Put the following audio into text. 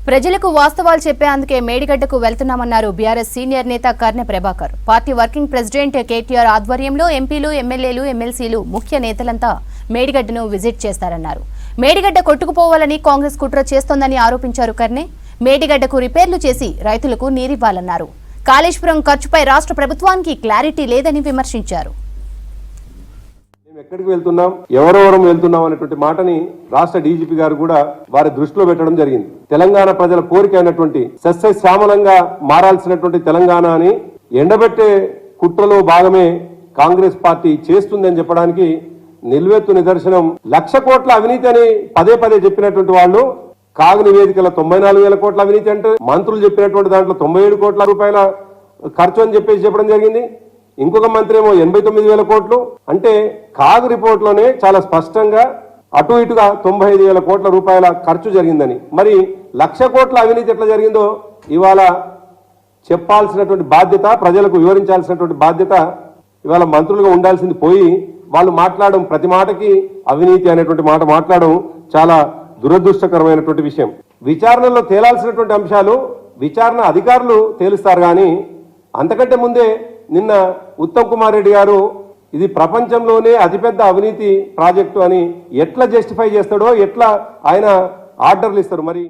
ప్రజలకు వాస్తవాలు చెప్పేందుకే మేడిగడ్డకు వెళ్తున్నామన్నారు BRS senior నేత Karne Prabhakar. Party working president KTR ఆధ్వర్యంలో ఎంపీలు, ఎమ్మెల్యేలు, ఎమ్మెల్సీలు, ముఖ్య నేతలంతా మేడిగడ్డను విజిట్ చేస్తారన్నారు. మేడిగడ్డ కొట్టుకుపోవాలని కాంగ్రెస్ కుట్ర చేస్తోందని ఆరోపించారు కర్నె. మేడిగడ్డకు రిపేర్లు చేసి రైతులకు నీరివ్వాలన్నారు. కాళేశ్వరం ఖర్చుపై రాష్ట్ర ప్రభుత్వానికి క్లారిటీ లేదని విమర్శించారు. ఎక్కడికి వెళ్తున్నాం, ఎవరెవరం వెళ్తున్నాం అనేటువంటి మాటని రాష్ట్ర డీజీపీ గారు కూడా వారి దృష్టిలో పెట్టడం జరిగింది. తెలంగాణ ప్రజల కోరిక అయినటువంటి సస్యశ్యామలంగా మారాల్సినటువంటి తెలంగాణని ఎండబెట్టే కుట్రలో భాగమే కాంగ్రెస్ పార్టీ చేస్తుందని చెప్పడానికి నిలువెత్తు నిదర్శనం 1,00,000 కోట్ల అవినీతి అని పదే పదే చెప్పినటువంటి వాళ్ళు కాగు నివేదికల 94,000 కోట్ల అవినీతి అంటే, మంత్రులు చెప్పినటువంటి దాంట్లో 97 కోట్ల రూపాయల ఖర్చు అని చెప్పడం జరిగింది. ఇంకొక మంత్రి ఏమో 89,000 కోట్లు అంటే కాగు రిపోర్ట్ లోనే చాలా స్పష్టంగా అటు ఇటుగా 95,000 కోట్ల రూపాయల ఖర్చు జరిగిందని, మరి 1,00,000 కోట్ల అవినీతి ఎట్లా జరిగిందో ఇవాళ చెప్పాల్సినటువంటి బాధ్యత, ప్రజలకు వివరించాల్సినటువంటి బాధ్యత ఇవాళ మంత్రులుగా ఉండాల్సింది పోయి వాళ్ళు మాట్లాడడం, ప్రతి మాటకి అవినీతి అనేటువంటి మాట మాట్లాడడం చాలా దురదృష్టకరమైనటువంటి విషయం. విచారణలో తేలాల్సినటువంటి అంశాలు విచారణ అధికారులు తేలుస్తారు కానీ, అంతకంటే ముందే నిన్న ఉత్తమ్ కుమార్ రెడ్డి గారు ఇది ప్రపంచంలోనే అతిపెద్ద అవినీతి ప్రాజెక్టు అని ఎట్లా జస్టిఫై చేస్తాడో, ఎట్లా ఆయన ఆర్డర్లు ఇస్తారు మరి.